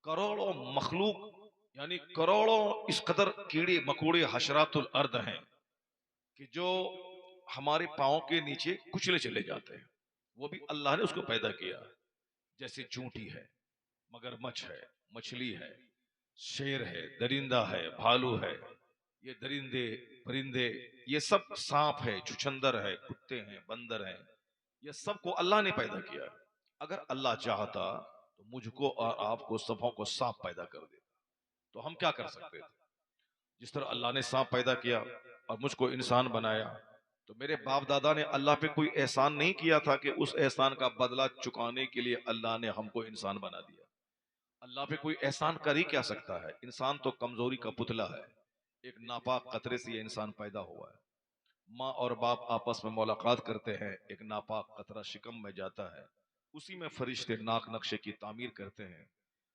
करोड़ों मखलूक यानी करोड़ों इस कदर कीड़े मकोड़े हशरातुल अर्द हैं कि जो हमारे पाँव के नीचे कुचले चले जाते हैं, वो भी अल्लाह ने उसको पैदा किया। जैसे चूंटी है, मगरमच्छ है, मछली है, शेर है, दरिंदा है, भालू है, ये दरिंदे परिंदे, ये सब सांप है, छुछंदर है, कुत्ते हैं, बंदर हैं, ये सबको अल्लाह ने पैदा किया। अगर अल्लाह चाहता तो मुझको और आपको सबों को सांप पैदा कर देता, तो हम क्या कर सकते थे? जिस तरह अल्लाह ने सांप पैदा किया और मुझको इंसान बनाया, तो मेरे बाप दादा ने अल्लाह पे कोई एहसान नहीं किया था कि उस एहसान का बदला चुकाने के लिए अल्लाह ने हमको इंसान बना दिया। अल्लाह पे कोई एहसान कर ही क्या सकता है? इंसान तो कमजोरी का पुतला है। एक नापाक कतरे से ये इंसान पैदा हुआ है। माँ और बाप आपस में मुलाकात करते हैं, एक नापाक कतरा शिकम में जाता है, उसी में फरिश्ते नाक नक्शे की तामीर करते हैं।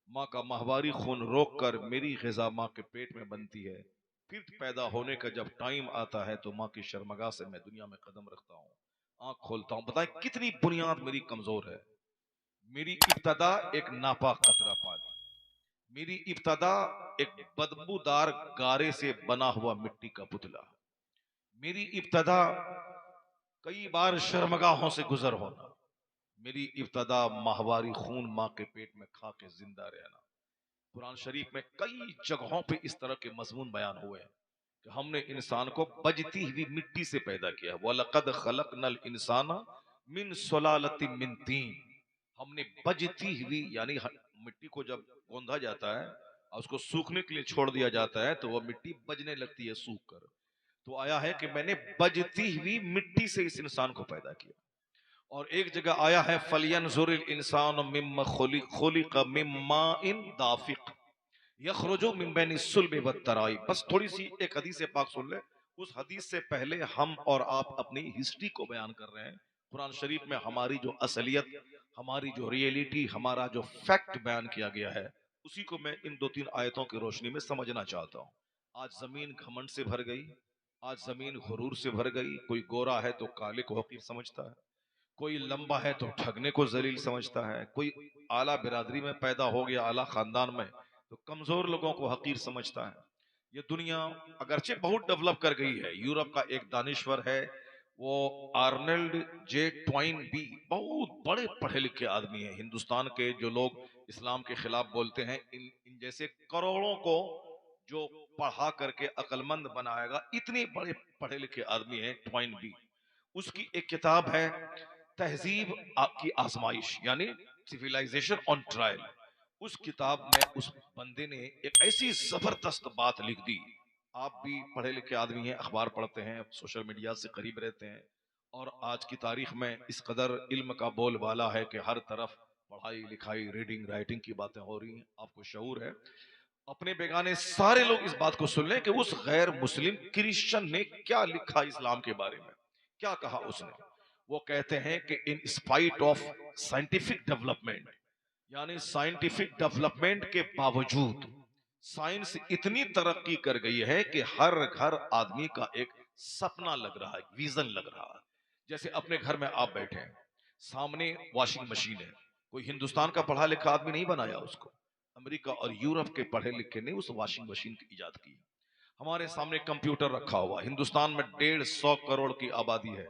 माँ का माहवारी खून रोक कर मेरी ग़िज़ा माँ के पेट में बनती है। फिर पैदा होने का जब टाइम आता है तो माँ की शर्मगाह से मैं दुनिया में कदम रखता हूँ, आंख खोलता हूँ। बताएं कितनी बुनियाद मेरी कमजोर है। मेरी इब्तदा एक नापाक कतरा पानी, मेरी इब्तदा एक बदबूदार गारे से बना हुआ मिट्टी का पुतला, मेरी इब्तदा कई बार शर्मगाहों से गुजर होना, मेरी इब्तदा माहवारी खून माँ के पेट में खा के जिंदा रहना। कुरान शरीफ में कई जगहों पे इस तरह के मजमून बयान हुए हैं कि हमने इंसान को बजती हुई मिट्टी से पैदा किया। वलक़द खलक़नल इंसाना मिन सुलालतिन मिन तीन। हमने बजती हुई यानी मिट्टी को जब गोंधा जाता है और उसको सूखने के लिए छोड़ दिया जाता है तो वह मिट्टी बजने लगती है सूख कर। तो आया है कि मैंने बजती हुई मिट्टी से इस इंसान को पैदा किया। और एक जगह आया है फलियंजुरिल इंसान मिम्मा खुलिक मिम्मा इन दाफिक यखरुजु मिन बैनि सुल्बि वत्तराई। बस थोड़ी सी एक हदीस पाक सुन ले। उस हदीस से पहले हम और आप अपनी हिस्ट्री को बयान कर रहे हैं। कुरान शरीफ में हमारी जो असलियत, हमारी जो रियलिटी, हमारा जो फैक्ट बयान किया गया है, उसी को मैं इन दो तीन आयतों की रोशनी में समझना चाहता हूँ। आज जमीन घमंड से भर गई, आज जमीन गुरूर से भर गई। कोई गोरा है तो काले को हकीर समझता है, कोई लंबा है तो ठगने को जलील समझता है, कोई आला बिरादरी में पैदा हो गया, आला खानदान में, तो कमजोर लोगों को हकीर समझता है। ये दुनिया अगरचे बहुत डेवलप कर गई है। यूरोप का एक दानिश्वर है, वो आर्नल्ड जे ट्वाइन बी, बहुत बड़े पढ़े लिखे आदमी है। हिंदुस्तान के जो लोग इस्लाम के खिलाफ बोलते हैं, इन जैसे करोड़ों को जो पढ़ा करके अक्लमंद बनाएगा, इतने बड़े पढ़े लिखे आदमी है ट्वाइन बी। उसकी एक किताब है तहजीब की आजमाइश, यानी सिविलाइजेशन ऑन ट्रायल। उस किताब में उस बंदे ने एक ऐसी जबरदस्त बात लिख दी। आप भी पढ़े लिखे आदमी हैं, अखबार पढ़ते हैं, सोशल मीडिया से करीब रहते हैं, और आज की तारीख में इस कदर इल्म का बोलबाला है कि हर तरफ पढ़ाई लिखाई रीडिंग राइटिंग की बातें हो रही हैं। आपको शऊर है, अपने बेगाने सारे लोग इस बात को सुन लें कि उस गैर मुस्लिम क्रिश्चियन ने क्या लिखा इस्लाम के बारे में, क्या कहा उसने। वो कहते हैं कि in spite of scientific development, यानी साइंटिफिक डेवलपमेंट के बावजूद साइंस इतनी तरक्की कर गई है कि हर घर आदमी का एक सपना लग रहा है, विजन लग रहा है। जैसे अपने घर में आप बैठे हैं, सामने वॉशिंग मशीन है, कोई हिंदुस्तान का पढ़ा लिखा आदमी नहीं बनाया उसको, अमेरिका और यूरोप के पढ़े लिखे ने उस वॉशिंग मशीन की इजाद की। हमारे सामने कंप्यूटर रखा हुआ, हिंदुस्तान में 150 करोड़ की आबादी है,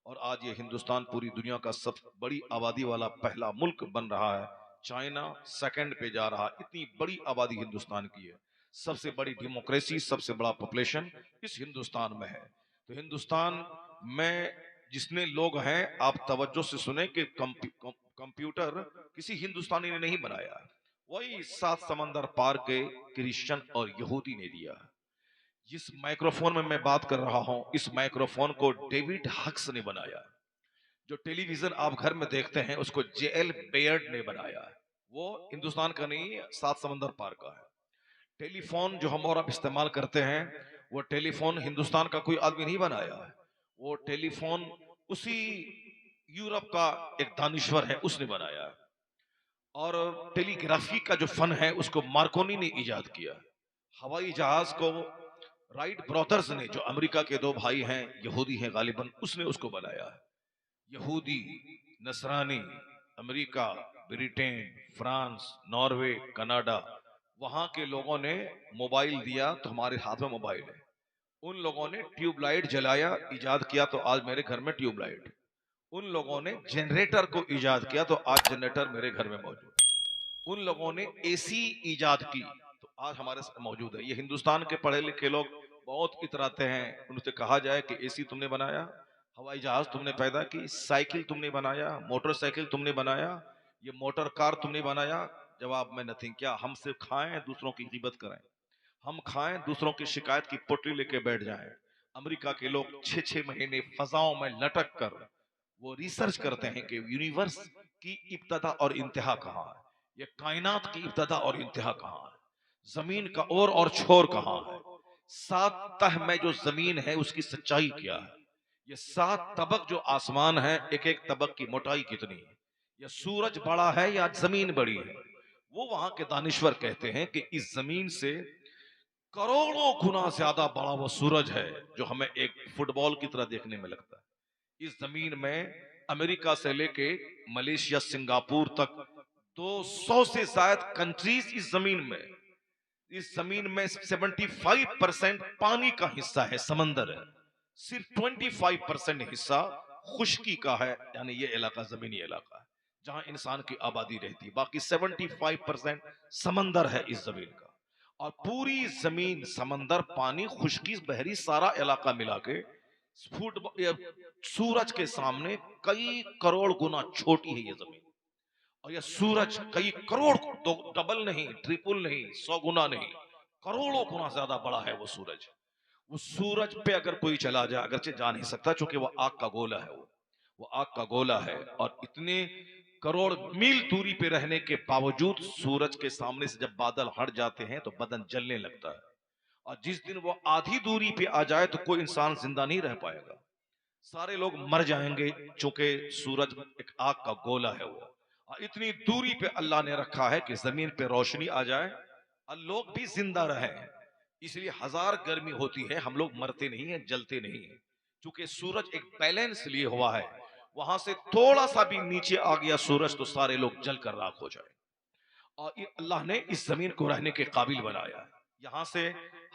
और आज ये हिंदुस्तान पूरी दुनिया का सबसे बड़ी आबादी वाला पहला मुल्क बन रहा है। चाइना सेकंड पे जा रहा, इतनी बड़ी आबादी हिंदुस्तान की है। सबसे बड़ी डेमोक्रेसी, सबसे बड़ा पॉपुलेशन इस हिंदुस्तान में है। तो हिंदुस्तान में जितने लोग हैं, आप तवज्जो से सुने कि कंप्यूटर किसी हिंदुस्तानी ने नहीं बनाया, वही सात समंदर पार के क्रिश्चियन और यहूदी ने दिया। जिस माइक्रोफोन में मैं बात कर रहा हूं, इस माइक्रोफोन को डेविड हक्स ने बनाया। जो टेलीविजन आप घर में देखते हैं, उसको जेएल बेयर्ड ने बनाया है। वो हिंदुस्तान का नहीं, सात समंदर पार का है। टेलीफोन जो हम और आप इस्तेमाल करते हैं, वो टेलीफोन हिंदुस्तान का कोई आदमी नहीं बनाया है। वो टेलीफोन उसी यूरोप का एक दानिश्वर है, उसने बनाया है। और टेलीग्राफी का जो फन है, उसको मार्कोनी ने इजाद किया। हवाई जहाज को राइट ब्रदर्स ने, जो अमेरिका के दो भाई हैं, यहूदी हैं गालिबन, उसने उसको बनाया है। यहूदी, नसरानी, America, Britain, France, Norway, Canada, वहां के लोगों ने मोबाइल दिया तो हमारे हाथ में मोबाइल है। उन लोगों ने ट्यूबलाइट जलाया, इजाद किया, तो आज मेरे घर में ट्यूबलाइट। उन लोगों ने जनरेटर को इजाद किया तो आज जनरेटर मेरे घर में मौजूद है। उन लोगों ने एसी इजाद की तो आज हमारे साथ मौजूद है। ये हिंदुस्तान के पढ़े लिखे लोग बहुत इतराते हैं, उनसे कहा जाए कि एसी तुमने बनाया, हवाई जहाज तुमने पैदा की, साइकिल तुमने बनाया, मोटरसाइकिल तुमने बनाया, ये मोटर कार तुमने बनाया। जवाब में नथिंग। क्या हम सिर्फ खाएं दूसरों की गिबत करें? हम खाएं दूसरों की शिकायत की पोटली लेके बैठ जाएं? अमेरिका के लोग 6-6 महीने फजाओं में लटक कर वो रिसर्च करते हैं कि यूनिवर्स की इब्तदा और इंतहा कहाँ है, ये कायनात की इब्तदा और इंतहा कहाँ है, जमीन का और छोर कहाँ है, 7 तह में जो जमीन है उसकी सच्चाई क्या है, ये 7 तबक जो आसमान है एक एक तबक की मोटाई कितनी है, ये सूरज बड़ा है या जमीन बड़ी है। वो वहां के दानिश्वर कहते हैं कि इस जमीन से करोड़ों गुना ज्यादा बड़ा वो सूरज है जो हमें एक फुटबॉल की तरह देखने में लगता है। इस जमीन में अमेरिका से लेके मलेशिया, सिंगापुर तक 200 से ज्यादा कंट्रीज इस जमीन में 75% पानी का हिस्सा है, समंदर है। सिर्फ 25% हिस्सा खुश्की का है, यानी ये इलाका जमीनी इलाका है जहां इंसान की आबादी रहती है। बाकी 75% समंदर है इस जमीन का। और पूरी जमीन, समंदर, पानी, खुश्की, बहरी, सारा इलाका मिला के सूरज के सामने कई करोड़ गुना छोटी है ये जमीन। और यह सूरज कई करोड़, दो डबल नहीं, ट्रिपल नहीं, 100 गुना नहीं, करोड़ों गुना ज्यादा बड़ा है वो सूरज। वो सूरज पे अगर कोई चला जाए, अगरचे जा नहीं सकता क्योंकि वो आग का गोला है, वो आग का गोला है। और इतने करोड़ मील दूरी पे रहने के बावजूद सूरज के सामने से जब बादल हट जाते हैं तो बदन जलने लगता है। और जिस दिन वो आधी दूरी पे आ जाए तो कोई इंसान जिंदा नहीं रह पाएगा, सारे लोग मर जाएंगे, चूंकि सूरज एक आग का गोला है वो। और इतनी दूरी पे अल्लाह ने रखा है कि जमीन पे रोशनी आ जाए और लोग भी जिंदा रहें। इसलिए हजार गर्मी होती है, हम लोग मरते नहीं है, जलते नहीं है, क्योंकि सूरज एक बैलेंस लिए हुआ है। वहां से थोड़ा सा भी नीचे आ गया सूरज तो सारे लोग जलकर राख हो जाए। और ये अल्लाह ने इस जमीन को रहने के काबिल बनाया है। यहाँ से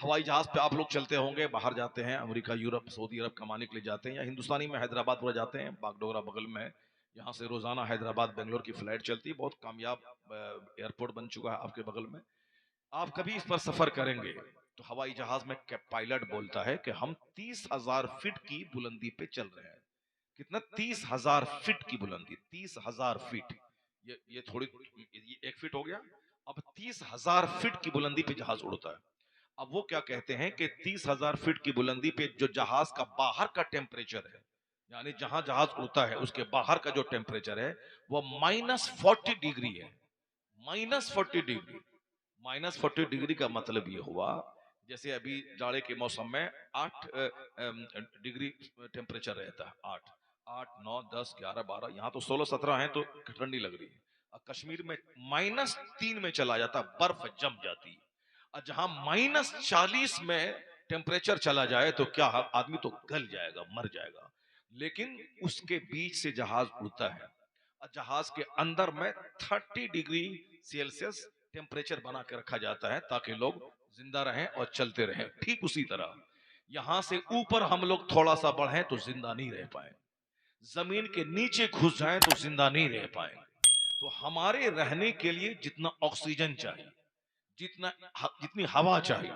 हवाई जहाज पे आप लोग चलते होंगे, बाहर जाते हैं, अमेरिका, यूरोप, सऊदी अरब कमाने के लिए जाते हैं, या हिंदुस्तानी में हैदराबाद पूरा जाते हैं, बागडोगरा बगल में है। यहाँ से रोजाना हैदराबाद बेंगलोर की फ्लाइट चलती है, बहुत कामयाब एयरपोर्ट बन चुका है आपके बगल में। आप कभी इस पर सफर करेंगे तो हवाई जहाज में पायलट बोलता है कि हम 30,000 फीट की बुलंदी पे चल रहे हैं। कितना? 30,000 फीट की बुलंदी, 30,000 फीट। ये थोड़ी, ये 1 फीट हो गया। अब 30,000 फीट की बुलंदी पे जहाज उड़ता है। अब वो क्या कहते हैं कि 30,000 फीट की बुलंदी पे जो जहाज का बाहर का टेम्परेचर है, यानी जहां जहाज उड़ता है उसके बाहर का जो टेम्परेचर है वो -40 डिग्री है। -40 डिग्री। -40 डिग्री का मतलब ये हुआ जैसे अभी जाड़े के मौसम में 8 डिग्री टेम्परेचर रहता है। 8, 8, 9, 10, 11, 12, यहाँ तो 16, 17 है तो ठंडी लग रही है। और कश्मीर में -3 में चला जाता, बर्फ जम जाती है। और जहां -40 में टेम्परेचर चला जाए तो क्या आदमी तो गल जाएगा, मर जाएगा। लेकिन उसके बीच से जहाज उड़ता है और जहाज के अंदर में 30 डिग्री सेल्सियस टेम्परेचर बना के रखा जाता है ताकि लोग जिंदा रहें और चलते रहें। ठीक उसी तरह यहां से ऊपर हम लोग थोड़ा सा बढ़े तो जिंदा नहीं रह पाए, जमीन के नीचे घुस जाएं तो जिंदा नहीं रह पाएंगे। तो हमारे रहने के लिए जितना ऑक्सीजन चाहिए, जितना जितनी हवा चाहिए,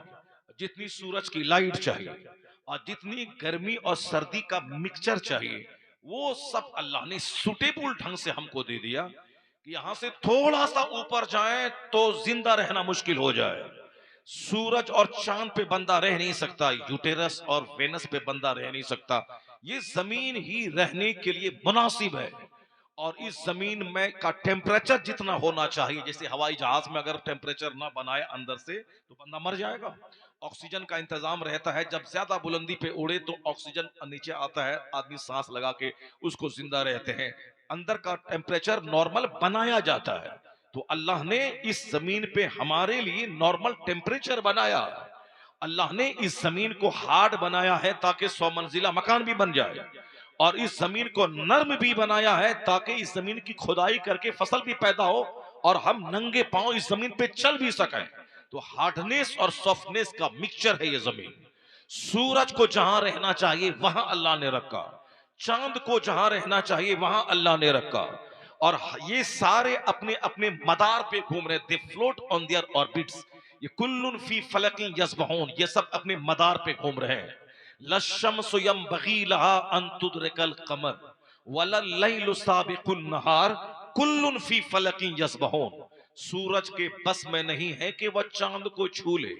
जितनी सूरज की लाइट चाहिए और जितनी गर्मी और सर्दी का मिक्सचर चाहिए, वो सब अल्लाह ने सुटेबल ढंग से हमको दे दिया कि यहां से थोड़ा सा ऊपर जाए तो जिंदा रहना मुश्किल हो जाए। सूरज और चांद पे बंदा रह नहीं सकता, यूटेरस और वेनस पे बंदा रह नहीं सकता। ये जमीन ही रहने के लिए मुनासिब है। और इस जमीन में का टेम्परेचर जितना होना चाहिए, जैसे हवाई जहाज में अगर टेम्परेचर ना बनाए अंदर से तो बंदा मर जाएगा। ऑक्सीजन का इंतजाम रहता है, जब ज्यादा बुलंदी पे उड़े तो ऑक्सीजन नीचे आता है, आदमी सांस लगा के उसको जिंदा रहते हैं। अंदर का टेम्परेचर नॉर्मल बनाया जाता है। तो अल्लाह ने इस जमीन पे हमारे लिए नॉर्मल टेम्परेचर बनाया। अल्लाह ने इस जमीन को हार्ड बनाया है ताकि 100 मंजिला मकान भी बन जाए। और इस जमीन को नर्म भी बनाया है ताकि इस जमीन की खुदाई करके फसल भी पैदा हो और हम नंगे पांव इस जमीन पे चल भी सकें। तो हार्डनेस और सॉफ्टनेस का मिक्सचर है ये जमीन। सूरज को जहां रहना चाहिए वहां अल्लाह ने रखा, चांद को जहां रहना चाहिए वहां अल्लाह ने रखा, और ये सारे अपने अपने मदार पे घूम रहे, दे फ्लोट ऑन देयर ऑर्बिट्स। ये कुल्लुन फी फलकिन यस्बहून, ये सब अपने मदार पे घूम रहे हैं। लशम्सु यंबगी लहा अन तुदरिकल कमर वलल लैलु साबिकुन नहार कुल्लुन फी फलकिन यस्बहून। सूरज के बस में नहीं है कि वह चांद को छू ले,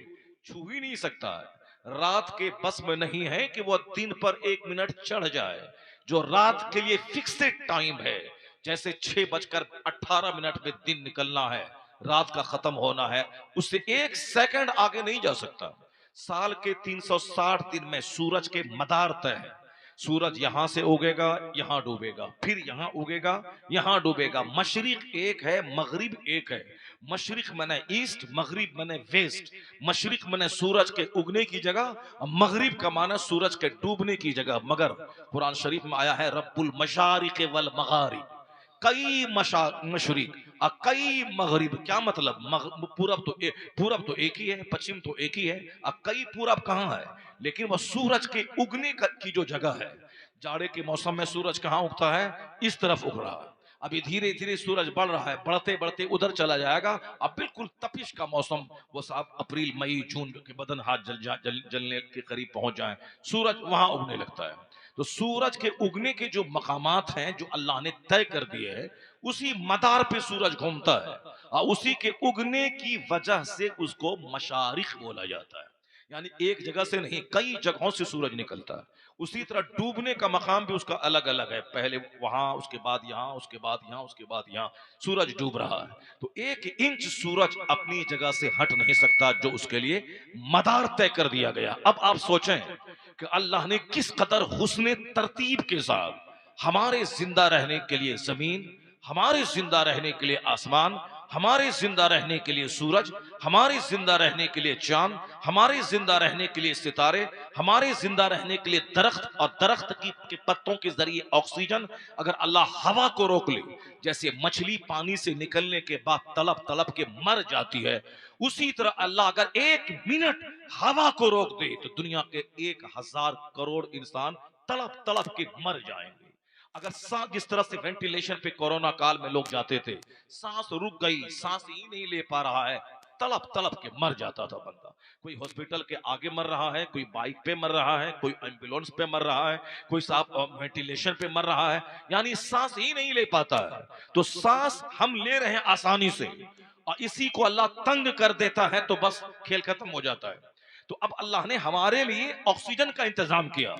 छू ही नहीं सकता है। रात के बस में नहीं है कि वह दिन पर 1 मिनट चढ़ जाए। जो रात के लिए फिक्सेड टाइम है, जैसे 6:18 में दिन निकलना है, रात का खत्म होना है, उससे 1 सेकंड आगे नहीं जा सकता। साल के 360 दिन में सूरज के मदार तय है। सूरज यहां से उगेगा, यहां डूबेगा, फिर यहां उगेगा, यहां डूबेगा। मशरिक एक है, मगरिब एक है। मशरिक माने ईस्ट, मगरिब माने वेस्ट। मशरिक माने सूरज के उगने की जगह, मगरिब का माना सूरज के डूबने की जगह। मगर कुरान शरीफ में आया है रब्बुल मशारिक वल मगारिब, कई मशरिक और कई मगरिब। क्या मतलब? पूरब तो एक ही है, पश्चिम तो एक ही है, और कई पूरब कहाँ है? लेकिन वह सूरज के उगने की जो जगह है, जाड़े के मौसम में सूरज कहाँ उगता है? इस तरफ उग रहा है। अभी धीरे धीरे सूरज बढ़ रहा है, बढ़ते बढ़ते उधर चला जाएगा। अब बिल्कुल तपिश का मौसम, वो साहब अप्रैल मई जून के बदन हाथ जलने के करीब पहुंच जाए, सूरज वहां उगने लगता है। तो सूरज के उगने के जो मकामात हैं जो अल्लाह ने तय कर दिए हैं, उसी मदार पे सूरज घूमता है, और उसी के उगने की वजह से उसको मशारिक बोला जाता है। यानी एक जगह से नहीं, कई जगहों से सूरज निकलता है। उसी तरह डूबने का मकाम भी उसका अलग अलग है, पहले वहां, उसके बाद यहाँ, उसके बाद यहाँ, उसके बाद यहाँ सूरज डूब रहा है। तो 1 इंच सूरज अपनी जगह से हट नहीं सकता, जो उसके लिए मदार तय कर दिया गया। अब आप सोचें कि अल्लाह ने किस कदर हुस्ने तरतीब के साथ हमारे जिंदा रहने के लिए जमीन, हमारे जिंदा रहने के लिए आसमान, हमारे जिंदा रहने के लिए सूरज, हमारे जिंदा रहने के लिए चांद, हमारे जिंदा रहने के लिए सितारे, हमारे जिंदा रहने के लिए दरख्त, और दरख्त के पत्तों के जरिए ऑक्सीजन। अगर अल्लाह हवा को रोक ले, जैसे मछली पानी से निकलने के बाद तड़प तड़प के मर जाती है, उसी तरह अल्लाह अगर 1 मिनट हवा को रोक दे तो दुनिया के 1000 करोड़ इंसान तड़प तड़प के मर जाएंगे। अगर सांस, जिस तरह से वेंटिलेशन पे कोरोना काल में लोग जाते थे, सांस रुक गई, सांस ही नहीं ले पा रहा है, तड़प तड़प के मर जाता था बंदा। कोई हॉस्पिटल के आगे मर रहा है, कोई बाइक पे मर रहा है, कोई एम्बुलेंस पे मर रहा है, कोई साहब वेंटिलेशन पे मर रहा है, यानी सांस ही नहीं ले पाता है। तो सांस हम ले रहे हैं आसानी से, और इसी को अल्लाह तंग कर देता है तो बस खेल खत्म हो जाता है। तो अब अल्लाह ने हमारे लिए ऑक्सीजन का इंतजाम किया।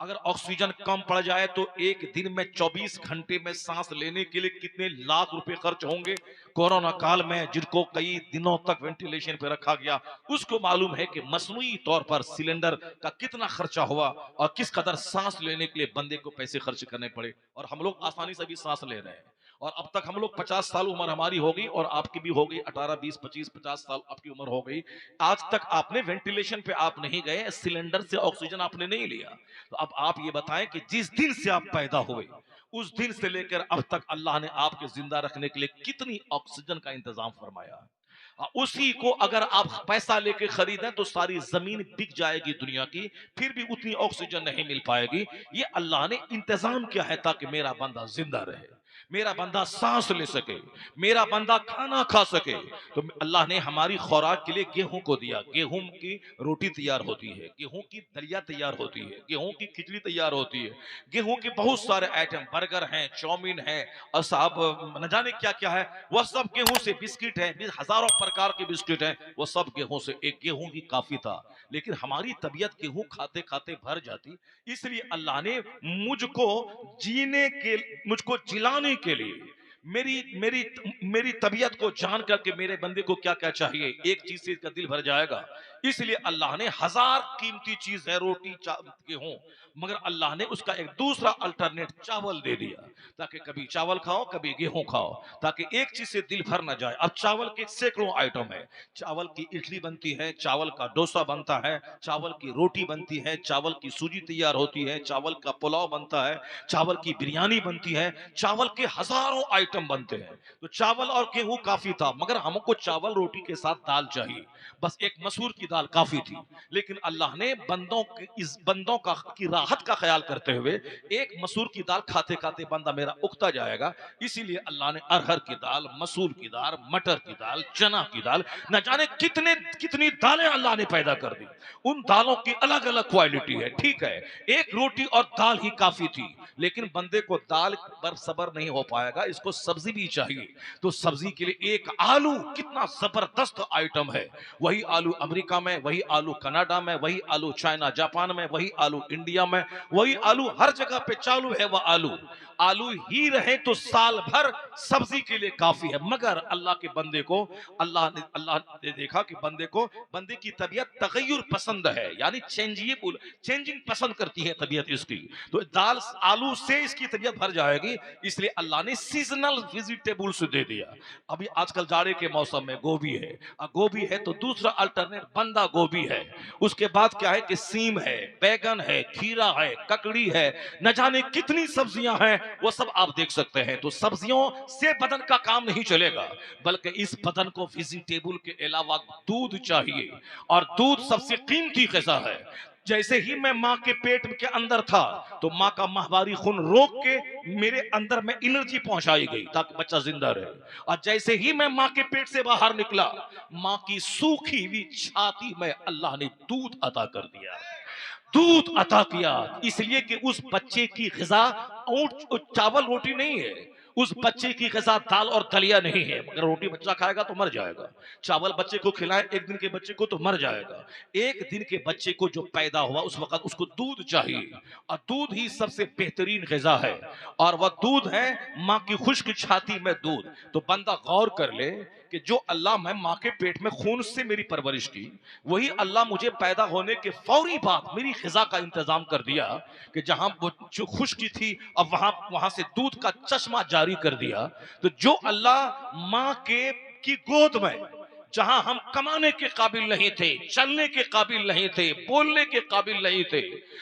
अगर ऑक्सीजन कम पड़ जाए तो एक दिन में 24 घंटे में सांस लेने के लिए कितने लाख रुपए खर्च होंगे। कोरोना काल में जिनको कई दिनों तक वेंटिलेशन पे रखा गया, उसको मालूम है कि मसनूई तौर पर सिलेंडर का कितना खर्चा हुआ, और किस कदर सांस लेने के लिए बंदे को पैसे खर्च करने पड़े। और हम लोग आसानी से भी सांस ले रहे हैं, और अब तक हम लोग 50 साल उम्र हमारी होगी, और आपकी भी होगी 18, 20, 25, 50 साल आपकी उम्र हो गई। आज तक आपने वेंटिलेशन पे आप नहीं गए, सिलेंडर से ऑक्सीजन आपने नहीं लिया। तो अब आप ये बताएं कि जिस दिन से आप पैदा हुए, उस दिन से लेकर अब तक अल्लाह ने आपके जिंदा रखने के लिए कितनी ऑक्सीजन का इंतजाम फरमाया है। उसी को अगर आप पैसा लेके खरीदें तो सारी जमीन बिक जाएगी दुनिया की, फिर भी उतनी ऑक्सीजन नहीं मिल पाएगी। ये अल्लाह ने इंतजाम किया है ताकि मेरा बंदा जिंदा रहे, मेरा बंदा सांस ले सके, मेरा बंदा खाना खा सके। तो अल्लाह ने हमारी खुराक के लिए गेहूं को दिया। गेहूं की रोटी तैयार होती है, गेहूं की दलिया तैयार होती है, गेहूं की खिचड़ी तैयार होती है, गेहूं के बहुत सारे आइटम, बर्गर हैं, चाउमीन है, और साहब न जाने क्या क्या है, वह सब गेहूं से। बिस्किट है, हजारों प्रकार के बिस्किट हैं, वो सब गेहूं से। एक गेहूं ही काफी था, लेकिन हमारी तबीयत गेहूं खाते खाते भर जाती। इसलिए अल्लाह ने मुझको जीने के, मुझको जिलाने के लिए मेरी मेरी मेरी तबीयत को जान करके मेरे बंदे को क्या क्या चाहिए, एक चीज से इसका दिल भर जाएगा। इसलिए अल्लाह ने हजार कीमती चीज है, रोटी गेहूं, मगर अल्लाह ने उसका एक दूसरा अल्टरनेट चावल दे दिया, ताकि कभी चावल खाओ कभी गेहूं खाओ, ताकि एक चीज से दिल भर ना जाए। अब चावल के सैकड़ों आइटम है, चावल की इडली बनती है, चावल का डोसा बनता है, चावल की रोटी बनती है, चावल की सूजी तैयार होती है, चावल का पुलाव बनता है, चावल की बिरयानी बनती है, चावल के हजारों आइटम बनते हैं। तो चावल और गेहूं काफी था, मगर हमको चावल रोटी के साथ दाल चाहिए, बस एक मसूर की दाल काफी थी। लेकिन अल्लाह ने बंदों का की राहत का ख्याल करते हुए एक मसूर की दाल खाते खाते बंदा मेरा उगता जाएगा, इसीलिए अल्लाह ने अरहर की दाल, मसूर की दाल, मटर की दाल, चना की दाल, न जाने कितने कितनी दालें अल्लाह ने पैदा कर दी। उन दालों की अलग अलग क्वालिटी है। ठीक है, एक रोटी और दाल ही काफी थी, लेकिन बंदे को दाल पर सबर नहीं हो पाएगा, इसको सब्जी भी चाहिए। तो सब्जी के लिए एक आलू कितना जबरदस्त आइटम है। वही आलू अमेरिका में, वही आलू कनाडा में, वही आलू चाइना जापान में, वही आलू इंडिया में, वही आलू हर जगह पे चालू है। वह आलू आलू ही रहे तो साल भर सब्जी के लिए काफी है। मगर अल्लाह के बंदे को अल्लाह ने देखा कि बंदे की तबीयत तगय्युर पसंद है, यानी चेंजिंग पसंद करती है तबीयत इसकी। तो दाल आलू से इसकी तबीयत भर जाएगी, इसलिए अल्लाह ने सीजनल वेजिटेबल्स दे दिया। अभी आजकल जाड़े के मौसम में गोभी है, गोभी है तो दूसरा अल्टरनेट बंदा गोभी है। उसके बाद क्या है कि सीम है, बैगन है, खीरा है, ककड़ी है, न जाने कितनी सब्जियां हैं, वो सब आप देख सकते हैं। तो सब्जियों से बदन का काम नहीं चलेगा, बल्कि इस बदन को वेजिटेबल के अलावा दूध चाहिए, और दूध सबसे कीमती ग़िज़ा है। जैसे ही मैं माँ के पेट के अंदर था, तो माँ का माहवारी खून रोक के मेरे अंदर में एनर्जी पहुंचाई गई ताकि बच्चा जिंदा रहे। और जैसे ही मैं माँ के पेट से बाहर निकला, माँ की सूखी हुई छाती में अल्लाह ने दूध अता कर दिया, दूध अता किया। इसलिए कि उस बच्चे की ग़िज़ा ऊंट चावल रोटी नहीं है, उस बच्चे की ग़िज़ा दाल और दलिया नहीं है। अगर रोटी बच्चा खाएगा तो मर जाएगा, चावल बच्चे को खिलाए एक दिन के बच्चे को तो मर जाएगा। एक दिन के बच्चे को जो पैदा हुआ उस वक्त उसको दूध चाहिए, और दूध ही सबसे बेहतरीन ग़िज़ा है, और वह दूध है माँ की खुश्क छाती में दूध। तो बंदा गौर कर ले कि जो अल्लाह मैं माँ के पेट में खून से मेरी परवरिश की, वही अल्लाह मुझे पैदा होने के फौरी बाद मेरी ग़िज़ा का इंतजाम कर दिया कि जहां वो जो खुश्की थी अब वहां से दूध का चश्मा जारी कर दिया। तो जो अल्लाह माँ के की गोद में, जहां हम कमाने के काबिल नहीं थे, चलने के काबिल नहीं थे, बोलने के काबिल नहीं थे,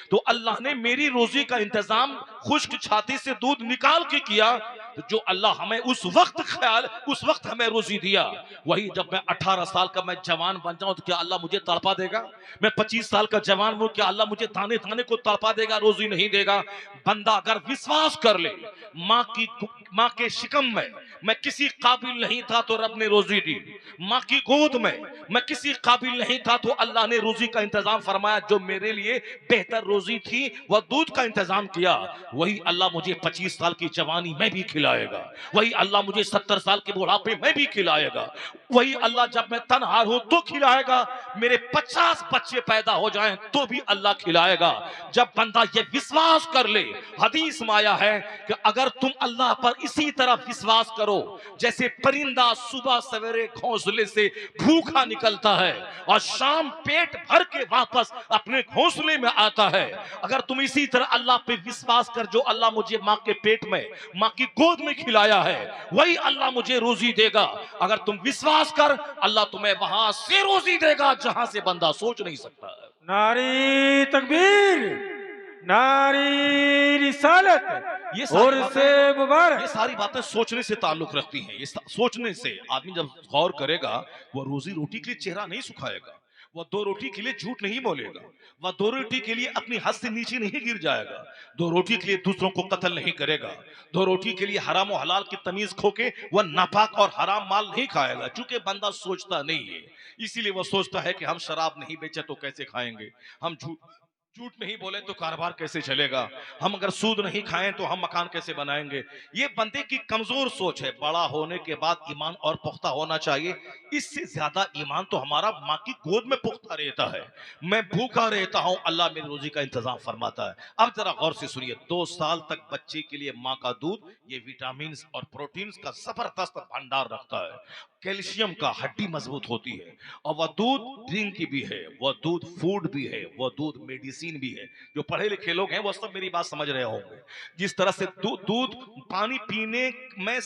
तो अल्लाह ने मेरी रोजी का इंतजाम खुश्क छाती से दूध निकाल के किया। तो जो अल्लाह हमें उस वक्त हमें रोजी दिया, वही जब मैं 18 साल का मैं जवान बन जाऊं तो क्या अल्लाह मुझे तड़पा देगा? मैं 25 साल का जवान हूं, क्या अल्लाह मुझे दाने दाने को तड़पा देगा, रोजी नहीं देगा? बंदा अगर विश्वास कर ले, माँ के शिकम में मैं किसी काबिल नहीं था तो रब ने रोजी दी, माँ की गोद में मैं किसी काबिल नहीं था तो अल्लाह ने रोजी का इंतजाम फरमाया। जो मेरे लिए बेहतर रोजी थी वह दूध का इंतजाम किया, वही अल्लाह मुझे 25 साल की जवानी में भी खिलाएगा, वही अल्लाह मुझे 70 साल के बुढ़ापे में भी खिलाएगा, वही अल्लाह जब मैं तनहार हूं तो खिलाएगा, मेरे 50 बच्चे पैदा हो जाएं तो भी अल्लाह खिलाएगा। जब बंदा ये विश्वास कर ले, हदीस में आया है कि अगर तुम अल्लाह पर इसी तरह विश्वास करो जैसे परिंदा सुबह सवेरे घोंसले से भूखा निकलता है और शाम पेट भर के वापस अपने घोंसले में आता है, अगर तुम इसी तरह अल्लाह पे विश्वास कर, जो अल्लाह मुझे माँ के पेट में, माँ की गोद में खिलाया है, वही अल्लाह मुझे रोजी देगा। अगर तुम विश्वास कर, अल्लाह तुम्हें वहां से रोजी देगा जहां से बंदा सोच नहीं सकता। नारी तकबीर, नारी रिसालत, ये सारी बातें सोचने से ताल्लुक रखती हैं। ये सोचने से आदमी जब गौर करेगा, वो रोजी रोटी के लिए चेहरा नहीं सुखाएगा, वह 2 रोटी के लिए झूठ नहीं बोलेगा, वह 2 रोटी के लिए अपनी हद से नीचे नहीं गिर जाएगा, 2 रोटी के लिए दूसरों को कत्ल नहीं करेगा, 2 रोटी के लिए हराम और हलाल की तमीज खो के वह नापाक और हराम माल नहीं खाएगा। चूंकि बंदा सोचता नहीं है, इसीलिए वह सोचता है कि हम शराब नहीं बेचे तो कैसे खाएंगे, हम झूठ नहीं बोले तो कारोबार कैसे चलेगा, हम अगर सूद नहीं खाएं तो हम मकान कैसे बनाएंगे। ये बंदे की कमजोर सोच है। बड़ा होने के बाद ईमान और पुख्ता होना चाहिए। इससे ज्यादा ईमान तो हमारा माँ की गोद में पुख्ता भूखा रहता है, मैं भूखा रहता हूं, अल्लाह मेरी रोजी का इंतजाम फरमाता है। अब जरा गौर से सुनिए, 2 साल तक बच्चे के लिए माँ का दूध ये विटामिन और प्रोटीन का जबरदस्त भंडार रखता है, कैल्शियम का, हड्डी मजबूत होती है। और वह दूध ड्रिंक भी है, वह दूध फूड भी है, वह दूध मेडिसिन भी है। जो पढ़े लिखे लोग हैं वो सब मेरी बात समझ रहे होंगे। जिस तरह से दूध पानी पीने में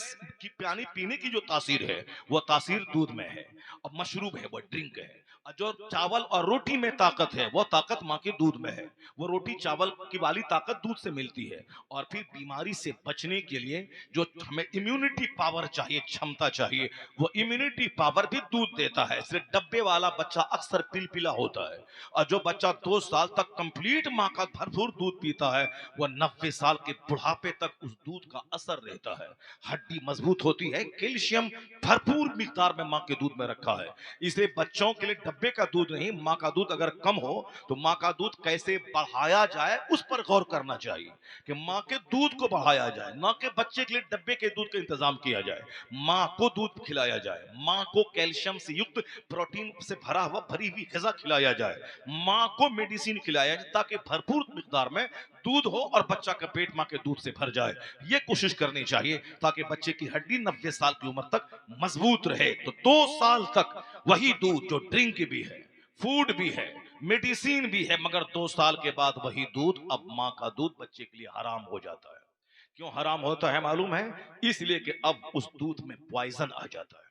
पानी पीने की जो तासीर है वो तासीर दूध में है, और मशरूब है, वो ड्रिंक है। और जो चावल और रोटी में ताकत है वो ताकत माँ के दूध में है। वो रोटी चावल की वाली ताकत दूध से मिलती है। और फिर बीमारी से बचने के लिए जो हमें इम्यूनिटी पावर चाहिए, क्षमता चाहिए, वो इम्यूनिटी पावर भी दूध देता है। इसलिए डब्बे वाला बच्चा अक्सर पिलपिला होता है। और जो बच्चा 2 साल तक कंप्लीट माँ का भरपूर दूध पीता है वह 90 साल के बुढ़ापे तक उस दूध का असर रहता है। हड्डी मजबूत होती है, कैल्शियम भरपूर मिकदार में माँ के दूध में रखा है। इसलिए बच्चों के लिए डब्बे का दूध नहीं, माँ का दूध अगर कम हो तो माँ का दूध कैसे बढ़ाया जाए उस पर गौर करना चाहिए, कि माँ के दूध को बढ़ाया जाए, ना कि बच्चे के लिए डब्बे के दूध का इंतजाम किया जाए। माँ को दूध खिलाया जाए, माँ को कैल्शियम से युक्त प्रोटीन से भरी हुई ग़िज़ा खिलाया जाए, माँ को मेडिसिन खिलाया जाए, ताकि भरपूर मिकदार में दूध हो और बच्चा का पेट माँ के दूध से भर जाए। ये कोशिश करनी चाहिए ताकि बच्चे की हड्डी 90 साल की उम्र तक मजबूत रहे। तो 2 साल तक वही दूध जो ड्रिंक भी है, फूड भी है, मेडिसिन भी है, मगर 2 साल के बाद वही दूध, अब माँ का दूध बच्चे के लिए हराम हो जाता है। क्यों हराम होता है मालूम है? इसलिए कि अब उस दूध में पॉइजन आ जाता है।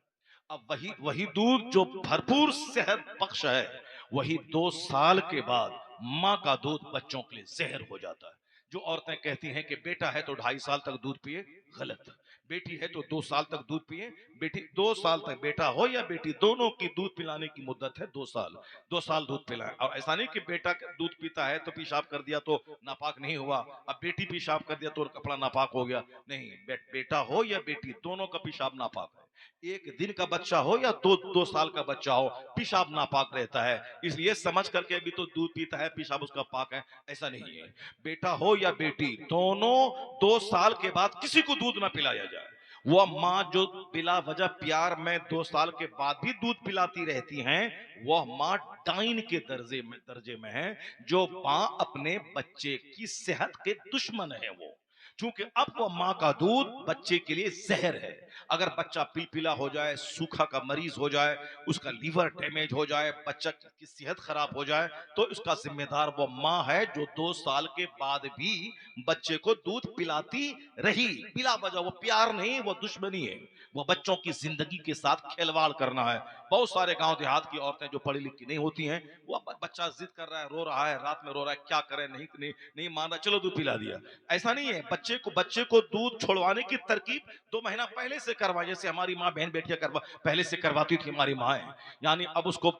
अब वही वही दूध जो भरपूर सेहत बख्श है, वही 2 साल के बाद माँ का दूध बच्चों के लिए जहर हो जाता है। जो औरतें कहती हैं कि बेटा है तो 2.5 साल तक दूध पिए, गलत। बेटी है तो 2 साल तक दूध पिए। बेटी 2 साल तक, बेटा हो या बेटी, दोनों की दूध पिलाने की मुद्दत है 2 साल। 2 साल दूध पिलाएं। और ऐसा नहीं कि बेटा दूध पीता है तो पेशाब कर दिया तो नापाक नहीं हुआ, अब बेटी पेशाब कर दिया तो कपड़ा नापाक हो गया। नहीं, बेटा हो या बेटी, दोनों का पेशाब नापाक है। 1 दिन का बच्चा हो या 2 साल का बच्चा हो, पेशाब नापाक रहता है। इसलिए समझ करके अभी तो दूध पीता है, पेशाब उसका पाक है, ऐसा नहीं है। बेटा हो या बेटी, दोनों 2 साल के बाद किसी को दूध ना पिलाया जाए। वह माँ जो बिला वजह प्यार में 2 साल के बाद भी दूध पिलाती रहती हैं, वह माँ डाइन के दर्जे में है। जो माँ अपने बच्चे की सेहत के दुश्मन है वो, क्योंकि अब वो माँ का दूध बच्चे के लिए जहर है। अगर बच्चा पिलपिला हो जाए, सूखा का मरीज हो जाए, उसका लीवर डैमेज हो जाए, बच्चा की सेहत खराब हो जाए, तो इसका जिम्मेदार वो माँ है जो 2 साल के बाद भी बच्चे को दूध पिलाती रही बिला वजह। वो प्यार नहीं, वो दुश्मनी है। वो बच्चों की जिंदगी के साथ खिलवाड़ करना है। बहुत सारे गांव देहात की औरतें जो पढ़ी लिखी नहीं होती हैं, वो बच्चा जिद कर रहा है, रो रहा है, रात में रो रहा है, क्या करें, नहीं मान रहा, चलो दूध पिला दिया। ऐसा नहीं है। बच्चे को दूध छोड़वाने की तरकीब 2 महीना पहले से करवाए, जैसे हमारी माँ बहन बेटियां पहले से करवाती थी हमारी माँ। यानी अब उसको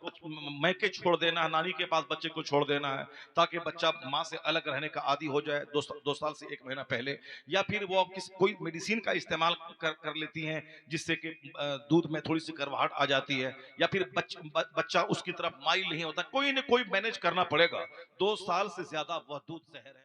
मैके छोड़ देना है, नानी के पास बच्चे को छोड़ देना है, ताकि बच्चा माँ से अलग रहने का आदी हो जाए 2 साल से 1 महीना पहले। या फिर वो कोई मेडिसिन का इस्तेमाल कर लेती हैं, जिससे कि दूध में थोड़ी सी करवाहट आ जाती है। या फिर बच्चा उसकी तरफ माइल नहीं होता, कोई ना कोई मैनेज करना पड़ेगा। 2 साल से ज्यादा वह दूध जहर है।